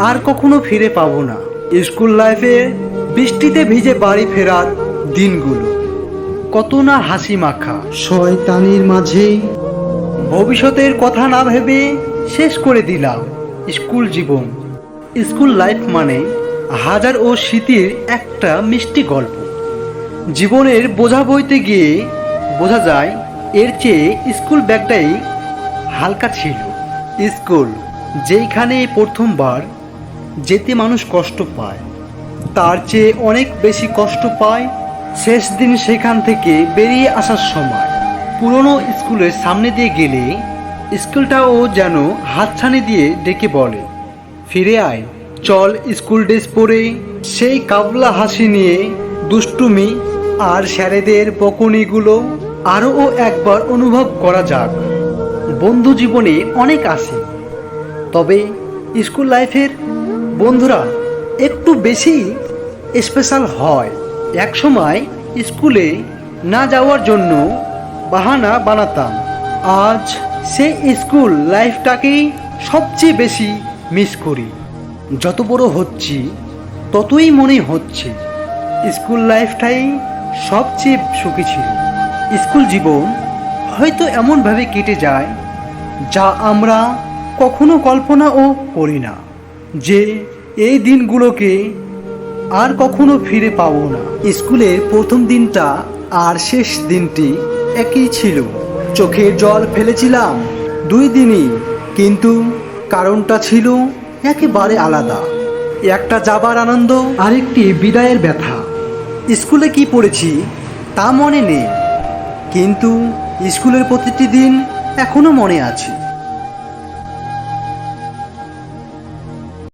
আর কখনো ফিরে পাবো না। স্কুল লাইফে বৃষ্টিতে ভিজে বাড়ি ফেরার দিনগুলো কত না হাসি মাখা। শয়তানির মাঝে ভবিষ্যতের কথা না ভেবে শেষ করে দিলাম স্কুল জীবন। স্কুল লাইফ মানে হাজার ও স্মৃতির একটা মিষ্টি গল্প। জীবনের বোঝা বইতে গিয়ে বোঝা যায় এর চেয়ে স্কুল ব্যাগটাই হালকা ছিল। স্কুল যেইখানে প্রথমবার যেতে মানুষ কষ্ট পায়, তার চেয়ে অনেক বেশি কষ্ট পায় শেষ দিন সেখান থেকে বেরিয়ে আসার সময়। পুরনো স্কুলের সামনে দিয়ে গেলে স্কুলটাও যেন হাতছানি দিয়ে ডেকে বলে, ফিরে আয়, চল স্কুল ড্রেস পরে সেই কাবলা হাসি নিয়ে দুষ্টুমি আর স্যারেদের বকুনিগুলো আরও একবার অনুভব করা যাক। বন্ধু জীবনে অনেক আসে, তবে স্কুল লাইফের বন্ধুরা একটু বেশি স্পেশাল হয়। একসময় স্কুলে না যাওয়ার জন্য বাহানা বানাতাম, আজ সেই স্কুল লাইফটাকেই সবচেয়ে বেশি মিস করি। যত বড় হচ্ছি ততই মনে হচ্ছে স্কুল লাইফটাই সবচেয়ে সুখী ছিল। স্কুল জীবন হয়তো এমনভাবে কেটে যায় যা আমরা কখনো কল্পনাও করি না, যে এই দিনগুলোকে আর কখনো ফিরে পাবো না। স্কুলের প্রথম দিনটা আর শেষ দিনটি একই ছিল। চোখের জল ফেলেছিলাম 2 দিনই, কিন্তু কারণটা ছিল একেবারে আলাদা। একটা যাবার আনন্দ, আরেকটি বিদায়ের ব্যথা। স্কুলে কি পড়েছি তা মনে নেই, কিন্তু স্কুলের প্রতিটি দিন এখনো মনে আছে।